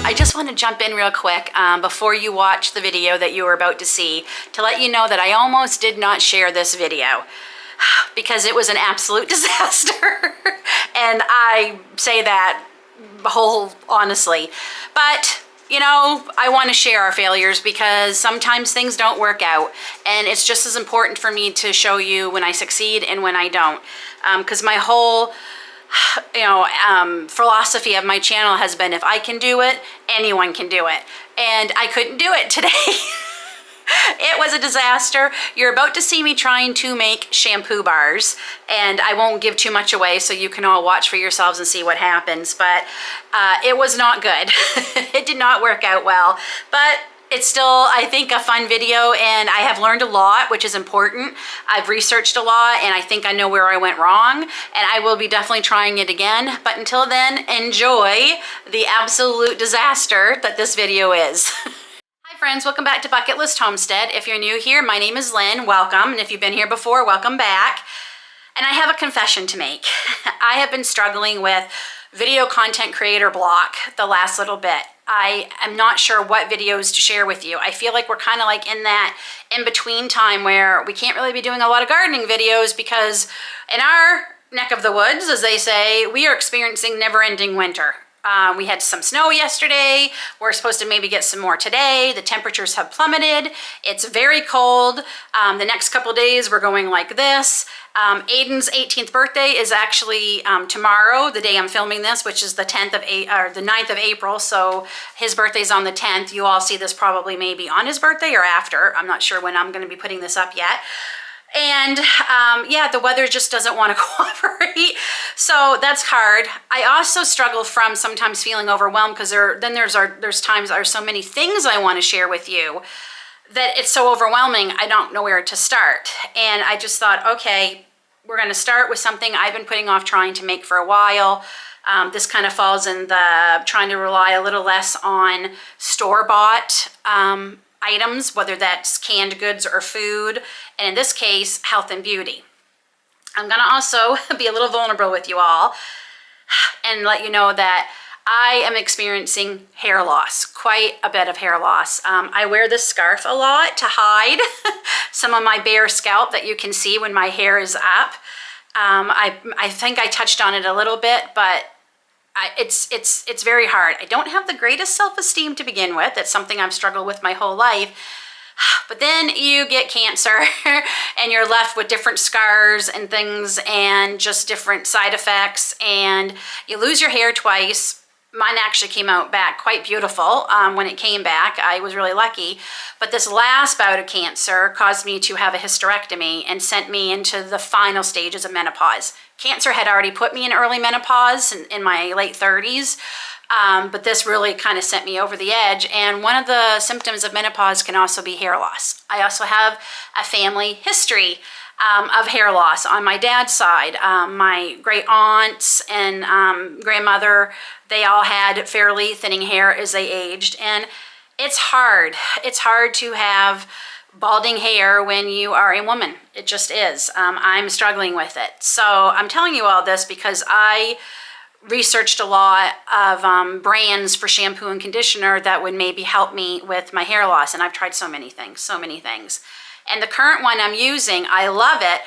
I just want to jump in real quick before you watch the video that you are about to see to let you know that I almost did not share this video because it was an absolute disaster. And I say that whole honestly. But you know, I want to share our failures because sometimes things don't work out, and it's just as important for me to show you when I succeed and when I don't. Because my whole philosophy of my channel has been, if I can do it, anyone can do it. And I couldn't do it today. It was a disaster. You're about to see me trying to make shampoo bars, and I won't give too much away so you can all watch for yourselves and see what happens, but it was not good. It did not work out well, but it's still, I think, a fun video, and I have learned a lot, which is important. I've researched a lot, and I think I know where I went wrong, and I will be definitely trying it again. But until then, enjoy the absolute disaster that this video is. Hi friends, welcome back to Bucket List Homestead. If you're new here, my name is Lynn, welcome. And if you've been here before, welcome back. And I have a confession to make. I have been struggling with video content creator block the last little bit. I am not sure what videos to share with you. I feel like we're kind of like in that in-between time where we can't really be doing a lot of gardening videos because in our neck of the woods, as they say, we are experiencing never-ending winter. We had some snow yesterday. We're supposed to maybe get some more today. The temperatures have plummeted. It's very cold. The next couple days we're going like this. Aiden's 18th birthday is actually tomorrow, the day I'm filming this, which is the 9th of April. So his birthday's on the 10th. You all see this probably maybe on his birthday or after. I'm not sure when I'm going to be putting this up yet. And yeah, the weather just doesn't want to cooperate. So that's hard. I also struggle from sometimes feeling overwhelmed because there's times there's so many things I want to share with you that it's so overwhelming. I don't know where to start. And I just thought, okay, we're going to start with something I've been putting off trying to make for a while. This kind of falls in the trying to rely a little less on store-bought items, whether that's canned goods or food, and in this case, health and beauty. I'm gonna also be a little vulnerable with you all and let you know that I am experiencing hair loss, quite a bit of hair loss. I wear this scarf a lot to hide some of my bare scalp that you can see when my hair is up. I think I touched on it a little bit, but it's very hard. I don't have the greatest self-esteem to begin with. That's something I've struggled with my whole life. But then you get cancer and you're left with different scars and things and just different side effects, and you lose your hair twice. Mine actually came out back quite beautiful when it came back. I was really lucky. But this last bout of cancer caused me to have a hysterectomy and sent me into the final stages of menopause. Cancer had already put me in early menopause in my late 30s, but this really kind of sent me over the edge. And one of the symptoms of menopause can also be hair loss. I also have a family history of hair loss on my dad's side. My great aunts and grandmother, they all had fairly thinning hair as they aged. And it's hard. It's hard to have balding hair when you are a woman. It just is. I'm struggling with it. So I'm telling you all this because I researched a lot of brands for shampoo and conditioner that would maybe help me with my hair loss. And I've tried so many things. And the current one I'm using, I love it,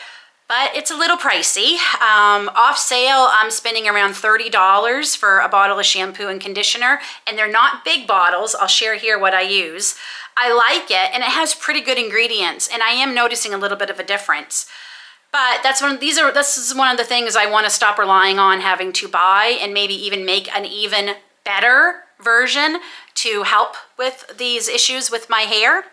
but it's a little pricey. Off sale, I'm spending around $30 for a bottle of shampoo and conditioner, and they're not big bottles. I'll share here what I use. I like it, and it has pretty good ingredients, and I am noticing a little bit of a difference. But this is one of the things I want to stop relying on having to buy, and maybe even make an even better version to help with these issues with my hair.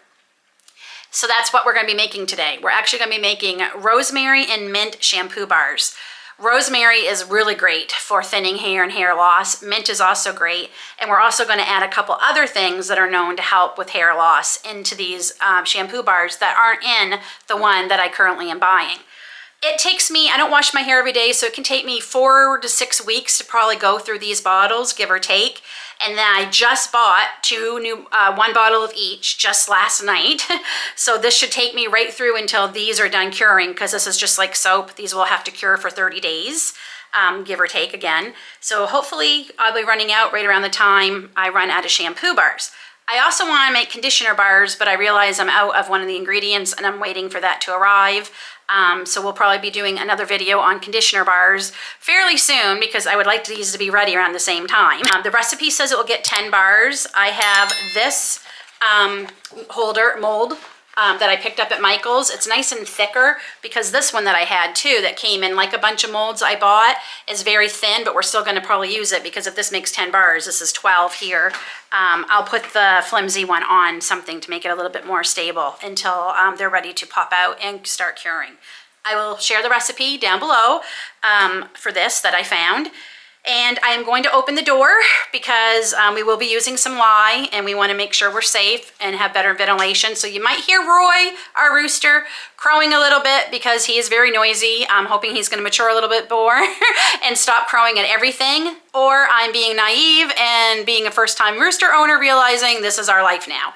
So that's what we're going to be making today. We're actually going to be making rosemary and mint shampoo bars. Rosemary is really great for thinning hair and hair loss. Mint is also great. And we're also going to add a couple other things that are known to help with hair loss into these shampoo bars that aren't in the one that I currently am buying. It takes me, I don't wash my hair every day, so it can take me 4 to 6 weeks to probably go through these bottles, give or take. And then I just bought one bottle of each just last night. So this should take me right through until these are done curing, because this is just like soap. These will have to cure for 30 days. give or take again. So hopefully I'll be running out right around the time I run out of shampoo bars. I also want to make conditioner bars, but I realize I'm out of one of the ingredients and I'm waiting for that to arrive. So we'll probably be doing another video on conditioner bars fairly soon because I would like these to be ready around the same time. The recipe says it will get 10 bars. I have this mold that I picked up at Michael's. It's nice and thicker because this one that I had too that came in like a bunch of molds I bought is very thin, but we're still going to probably use it because if this makes 10 bars, this is 12 here. I'll put the flimsy one on something to make it a little bit more stable until they're ready to pop out and start curing. I will share the recipe down below for this that I found. And I am going to open the door because we will be using some lye and we want to make sure we're safe and have better ventilation. So you might hear Roy, our rooster, crowing a little bit because he is very noisy. I'm hoping he's going to mature a little bit more and stop crowing at everything. Or I'm being naive and being a first-time rooster owner realizing this is our life now.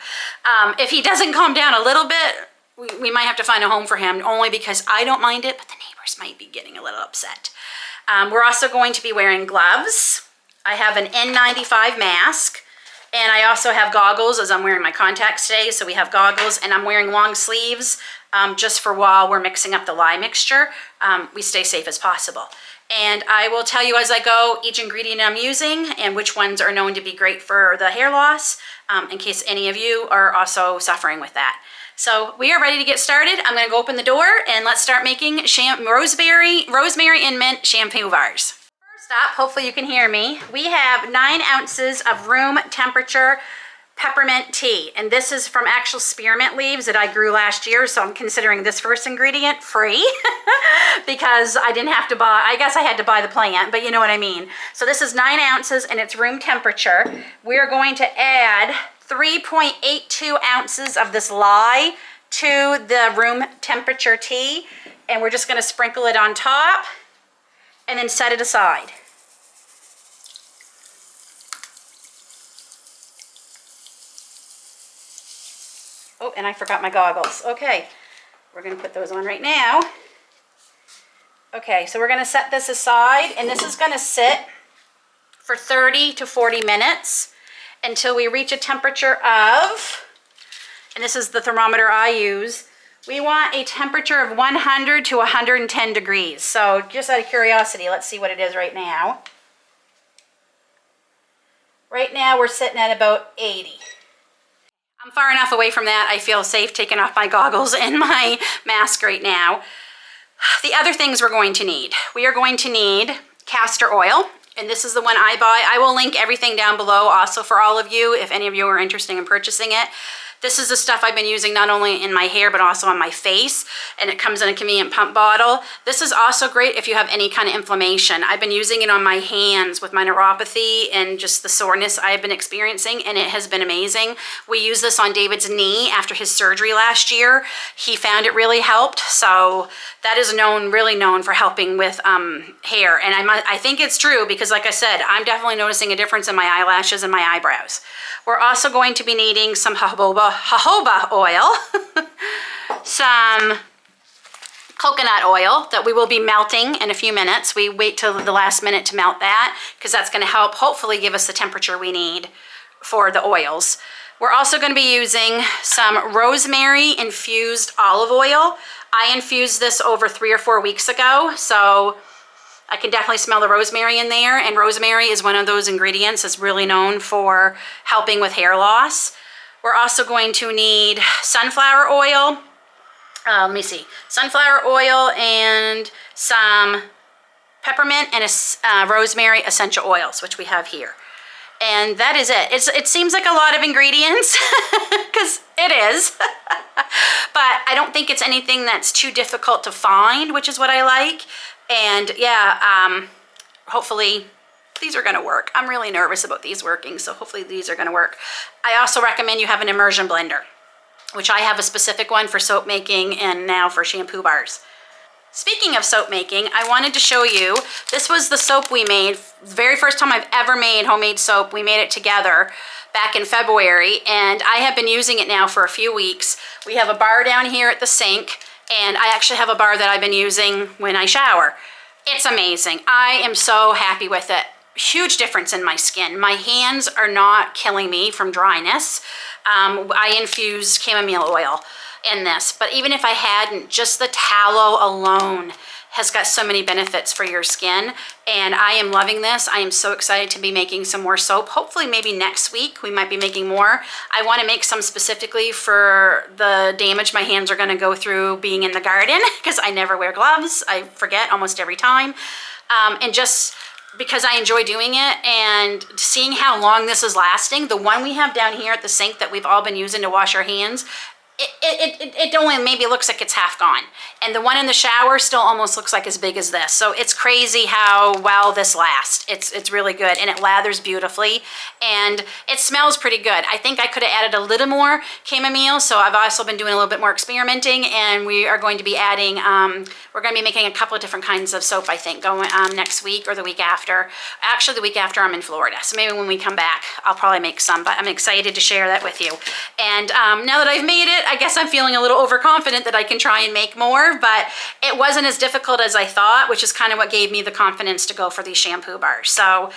If he doesn't calm down a little bit, we might have to find a home for him only because I don't mind it, but the neighbors might be getting a little upset. We're also going to be wearing gloves. I have an N95 mask, and I also have goggles as I'm wearing my contacts today. So we have goggles, and I'm wearing long sleeves just for while we're mixing up the lye mixture. We stay safe as possible. And I will tell you as I go each ingredient I'm using and which ones are known to be great for the hair loss in case any of you are also suffering with that. So we are ready to get started. I'm going to go open the door and let's start making rosemary and mint shampoo bars. First up, hopefully you can hear me, we have 9 ounces of room temperature peppermint tea. And this is from actual spearmint leaves that I grew last year. So I'm considering this first ingredient free because I didn't have to buy, I guess I had to buy the plant, but you know what I mean. So this is 9 ounces and it's room temperature. We're going to add 3.82 ounces of this lye to the room temperature tea, and we're just going to sprinkle it on top and then set it aside. Oh, and I forgot my goggles. Okay, we're going to put those on right now. Okay, so we're going to set this aside, and this is going to sit for 30 to 40 minutes until we reach a temperature of, and this is the thermometer I use, we want a temperature of 100 to 110 degrees. So just out of curiosity, let's see what it is right now. Right now we're sitting at about 80. I'm far enough away from that I feel safe taking off my goggles and my mask right now. The other things we're going to need. We are going to need castor oil. And this is the one I buy. I will link everything down below also for all of you if any of you are interested in purchasing it. This is the stuff I've been using not only in my hair but also on my face, and it comes in a convenient pump bottle. This is also great if you have any kind of inflammation. I've been using it on my hands with my neuropathy and just the soreness I've been experiencing, and it has been amazing. We used this on David's knee after his surgery last year. He found it really helped, so that is really known for helping with hair, and I think it's true because like I said, I'm definitely noticing a difference in my eyelashes and my eyebrows. We're also going to be needing some jojoba oil, some coconut oil that we will be melting in a few minutes. We wait till the last minute to melt that because that's going to help hopefully give us the temperature we need for the oils. We're also going to be using some rosemary infused olive oil. I infused this over 3 or 4 weeks ago, so I can definitely smell the rosemary in there, and rosemary is one of those ingredients that's really known for helping with hair loss. We're also going to need sunflower oil. Let me see. Sunflower oil and some peppermint and rosemary essential oils, which we have here. And that is it. It seems like a lot of ingredients because it is, but I don't think it's anything that's too difficult to find, which is what I like. And yeah, hopefully these are gonna work. I'm really nervous about these working, so hopefully these are gonna work. I also recommend you have an immersion blender, which I have a specific one for soap making and now for shampoo bars. Speaking of soap making, I wanted to show you, this was the soap we made, the very first time I've ever made homemade soap. We made it together back in February, and I have been using it now for a few weeks. We have a bar down here at the sink, and I actually have a bar that I've been using when I shower. It's amazing. I am so happy with it. Huge difference in my skin. My hands are not killing me from dryness. I infused chamomile oil in this, but even if I hadn't, just the tallow alone has got so many benefits for your skin, and I am loving this. I am so excited to be making some more soap. Hopefully maybe next week we might be making more. I want to make some specifically for the damage my hands are going to go through being in the garden, because I never wear gloves. I forget almost every time. And just because I enjoy doing it and seeing how long this is lasting. The one we have down here at the sink that we've all been using to wash our hands, it only maybe looks like it's half gone. And the one in the shower still almost looks like as big as this. So it's crazy how well this lasts. It's really good, and it lathers beautifully, and it smells pretty good. I think I could have added a little more chamomile, so I've also been doing a little bit more experimenting, and we are going to be adding, we're going to be making a couple of different kinds of soap, I think, going next week or the week after. Actually, the week after I'm in Florida, so maybe when we come back, I'll probably make some, but I'm excited to share that with you. And now that I've made it, I guess I'm feeling a little overconfident that I can try and make more, but it wasn't as difficult as I thought, which is kind of what gave me the confidence to go for these shampoo bars. So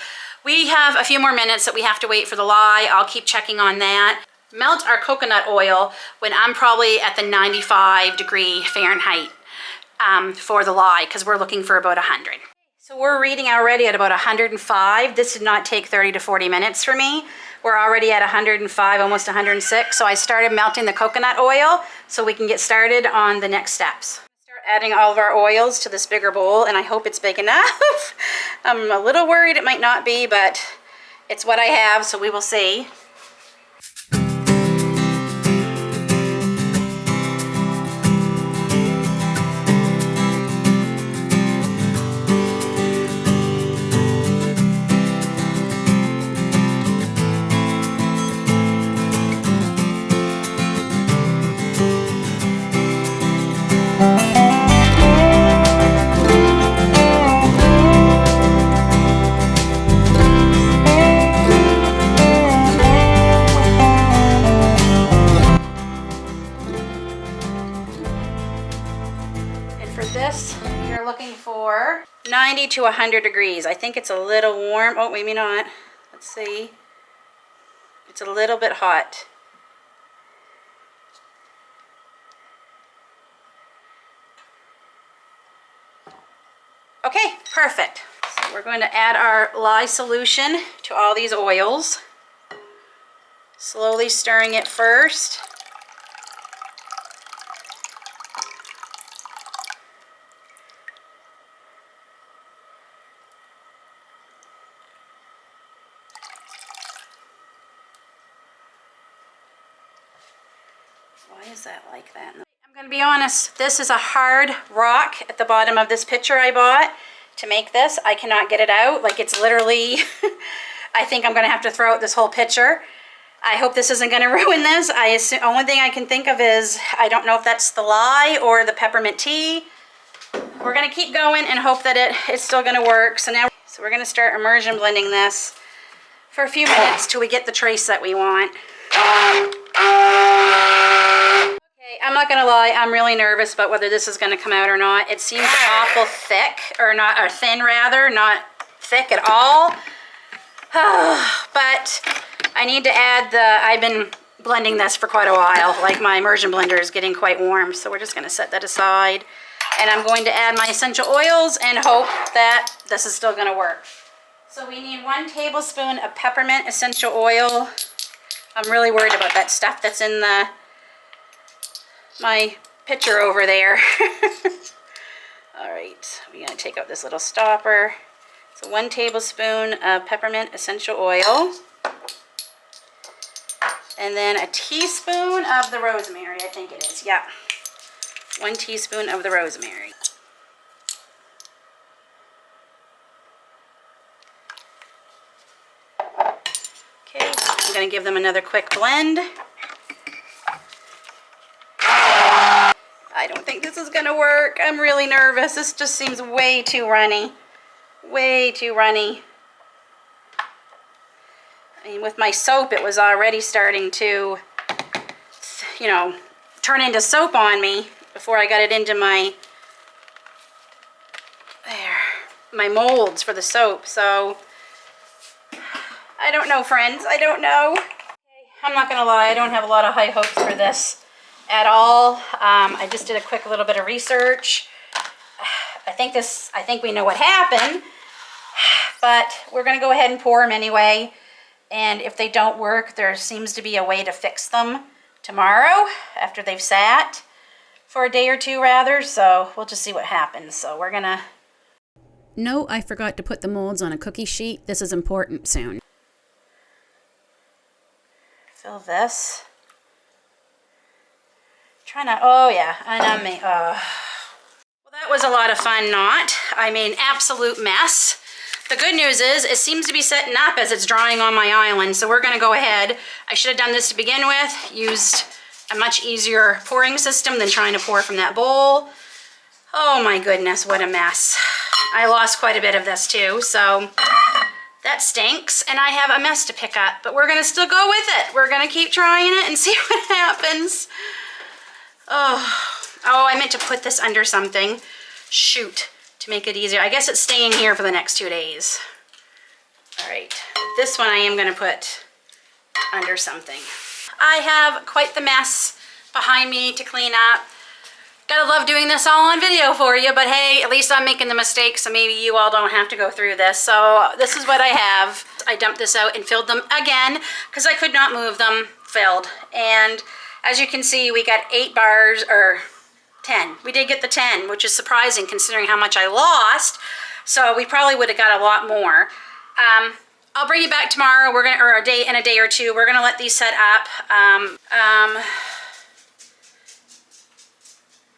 we have a few more minutes that we have to wait for the lye. I'll keep checking on that. Melt our coconut oil when I'm probably at the 95-degree Fahrenheit for the lye, because we're looking for about 100. So we're reading already at about 105. This did not take 30 to 40 minutes for me. We're already at 105, almost 106. So I started melting the coconut oil so we can get started on the next steps. Start adding all of our oils to this bigger bowl, and I hope it's big enough. I'm a little worried it might not be, but it's what I have, so we will see. This, you're looking for 90 to 100 degrees. I think it's a little warm. Oh, maybe not. Let's see. It's a little bit hot. Okay, perfect. So we're going to add our lye solution to all these oils. Slowly stirring it first. Why is that like that? I'm going to be honest, this is a hard rock at the bottom of this pitcher I bought to make this. I cannot get it out. Like, it's literally, I think I'm going to have to throw out this whole pitcher. I hope this isn't going to ruin this. I assume, only thing I can think of is, I don't know if that's the lye or the peppermint tea. We're going to keep going and hope that it's still going to work. So we're going to start immersion blending this for a few minutes till we get the trace that we want. Okay, I'm not gonna lie, I'm really nervous about whether this is gonna come out or not. It seems awful thick, or thin rather, not thick at all. But I need to add I've been blending this for quite a while. Like, my immersion blender is getting quite warm, so we're just gonna set that aside. And I'm going to add my essential oils and hope that this is still gonna work. So we need 1 tablespoon of peppermint essential oil. I'm really worried about that stuff that's in my pitcher over there. All right, we're gonna take out this little stopper. So 1 tablespoon of peppermint essential oil. And then a teaspoon of the rosemary, I think it is, yeah. 1 teaspoon of the rosemary. Okay, I'm gonna give them another quick blend. I don't think this is gonna work. I'm really nervous. This just seems way too runny. Way too runny. I mean, with my soap, it was already starting to, you know, turn into soap on me before I got it into my, there. my molds for the soap. So I don't know, friends. I don't know. I'm not gonna lie, I don't have a lot of high hopes for this at all. I just did a quick little bit of research. I think we know what happened, but we're gonna go ahead and pour them anyway. And if they don't work, there seems to be a way to fix them tomorrow after they've sat for a day or two rather. So we'll just see what happens. So we're gonna... No, I forgot to put the molds on a cookie sheet. This is important soon. Fill this. Try not, oh yeah, and I mean, well, that was a lot of fun, not. I mean, absolute mess. The good news is it seems to be setting up as it's drying on my island, so we're gonna go ahead. I should have done this to begin with, used a much easier pouring system than trying to pour from that bowl. Oh my goodness, what a mess. I lost quite a bit of this too, so that stinks, and I have a mess to pick up, but we're gonna still go with it. We're gonna keep trying it and see what happens. Oh, I meant to put this under something. Shoot, to make it easier. I guess it's staying here for the next 2 days. All right, this one I am gonna put under something. I have quite the mess behind me to clean up. Gotta love doing this all on video for you, but hey, at least I'm making the mistake, so maybe you all don't have to go through this. So this is what I have. I dumped this out and filled them again because I could not move them, filled. And as you can see, we got 8 bars, or 10. We did get the 10, which is surprising considering how much I lost. So we probably would have got a lot more. I'll bring you back tomorrow. We're gonna, or in a day or two. We're gonna let these set up.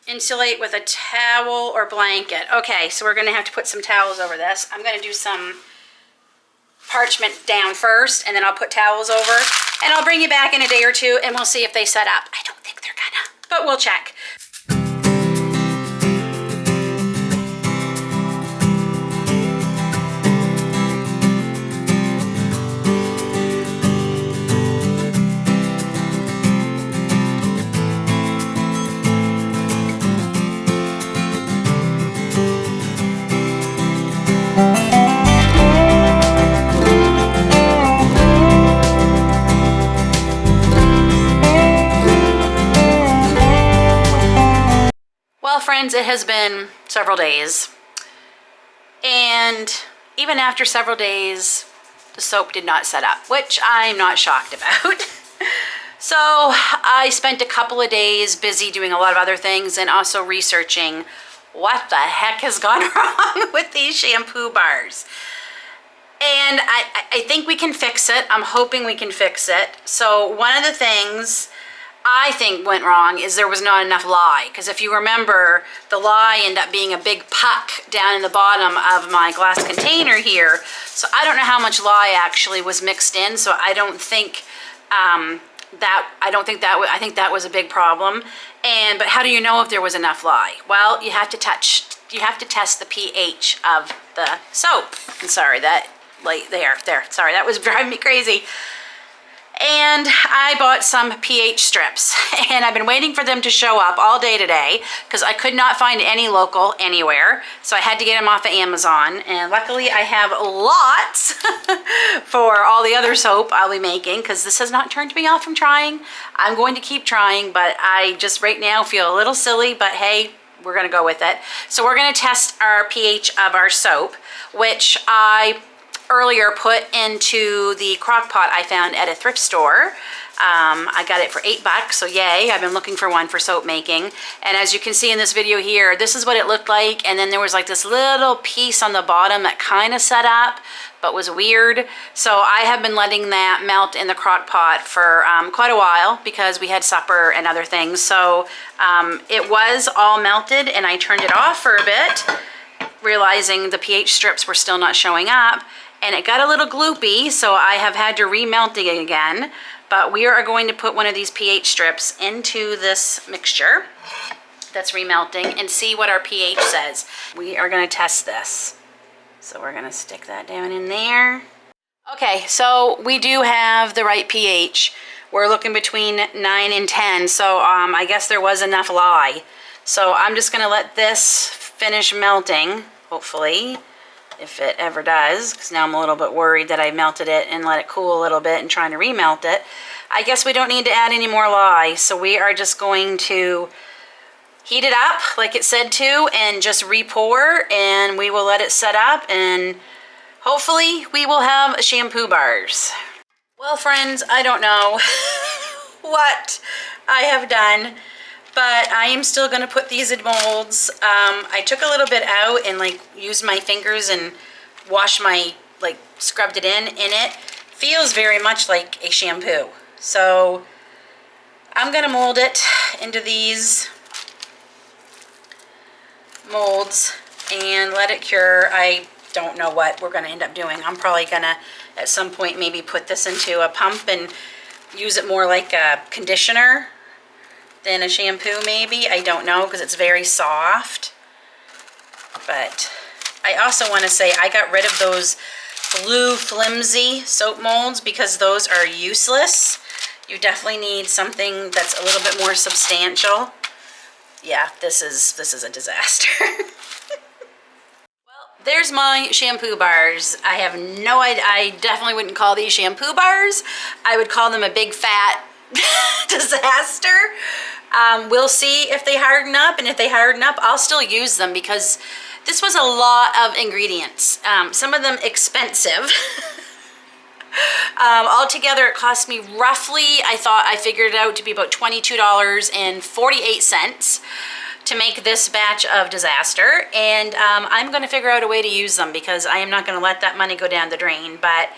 Insulate with a towel or blanket. Okay, so we're gonna have to put some towels over this. I'm gonna do some parchment down first, and then I'll put towels over, and I'll bring you back in a day or two, and we'll see if they set up. I don't think they're gonna, but we'll check. Well, friends, it has been several days, and even after several days, the soap did not set up, which I'm not shocked about. So I spent a couple of days busy doing a lot of other things and also researching what the heck has gone wrong with these shampoo bars. And I think we can fix it. I'm hoping we can fix it. So one of the things I think went wrong is there was not enough lye, because if you remember, the lye ended up being a big puck down in the bottom of my glass container here. So I don't know how much lye actually was mixed in, so I don't think I think that was a big problem. But how do you know if there was enough lye? Well, you have to test the pH of the soap. I'm sorry, that like there, sorry, that was driving me crazy. And I bought some pH strips, and I've been waiting for them to show up all day today because I could not find any local anywhere. So I had to get them off of Amazon, and luckily I have lots for all the other soap I'll be making, because this has not turned me off from trying. I'm going to keep trying, but I just right now feel a little silly, but hey, we're gonna go with it. So we're gonna test our pH of our soap, which I earlier put into the crock pot I found at a thrift store. I got it for $8, so yay. I've been looking for one for soap making. And as you can see in this video here, this is what it looked like. And then there was like this little piece on the bottom that kind of set up, but was weird. So I have been letting that melt in the crock pot for quite a while because we had supper and other things. So it was all melted, and I turned it off for a bit, realizing the pH strips were still not showing up. And it got a little gloopy, so I have had to remelt it again. But we are going to put one of these pH strips into this mixture that's remelting and see what our pH says. We are going to test this. So we're going to stick that down in there. Okay, so we do have the right pH. We're looking between 9 and 10, so I guess there was enough lye. So I'm just going to let this finish melting, hopefully. if it ever does, because now I'm a little bit worried that I melted it and let it cool a little bit and trying to remelt it. I guess we don't need to add any more lye, so we are just going to heat it up like it said to and just re-pour, and we will let it set up, and hopefully we will have shampoo bars. Well, friends, I don't know what I have done, but I am still going to put these in molds. I took a little bit out and like used my fingers and washed scrubbed it in, and it feels very much like a shampoo. So I'm going to mold it into these molds and let it cure. I don't know what we're going to end up doing. I'm probably going to at some point maybe put this into a pump and use it more like a conditioner than a shampoo maybe. I don't know, because it's very soft. But I also want to say I got rid of those blue flimsy soap molds because those are useless. You definitely need something that's a little bit more substantial. Yeah, this is a disaster. There's my shampoo bars. I have no idea. I definitely wouldn't call these shampoo bars. I would call them a big fat disaster. We'll see if they harden up, and if they harden up, I'll still use them because this was a lot of ingredients. Some of them expensive. Altogether, it cost me roughly, I figured it out to be about $22.48 to make this batch of disaster, and I'm going to figure out a way to use them because I am not going to let that money go down the drain. But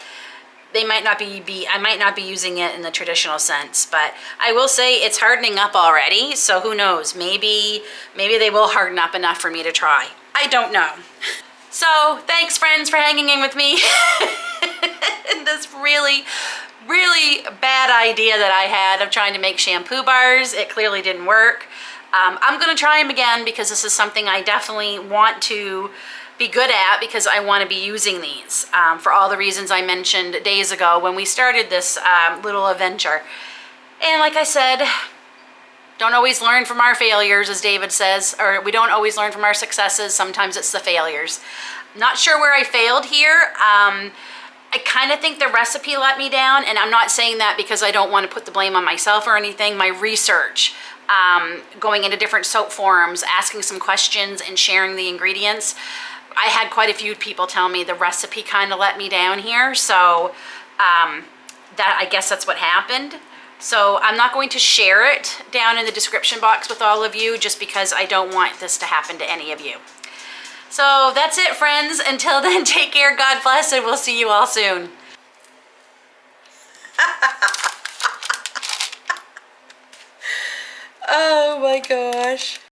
they might not I might not be using it in the traditional sense, but I will say it's hardening up already, so who knows, maybe they will harden up enough for me to try. I don't know. So thanks, friends, for hanging in with me in this really bad idea that I had of trying to make shampoo bars. It clearly didn't work. I'm going to try them again because this is something I definitely want to be good at, because I want to be using these for all the reasons I mentioned days ago when we started this little adventure. And like I said, don't always learn from our failures, as David says, or we don't always learn from our successes. Sometimes it's the failures. Not sure where I failed here. I kind of think the recipe let me down, and I'm not saying that because I don't want to put the blame on myself or anything. My research, going into different soap forums, asking some questions and sharing the ingredients, I had quite a few people tell me the recipe kind of let me down here. So I guess that's what happened. So I'm not going to share it down in the description box with all of you just because I don't want this to happen to any of you. So that's it, friends. Until then, take care, God bless, and we'll see you all soon. Oh my gosh.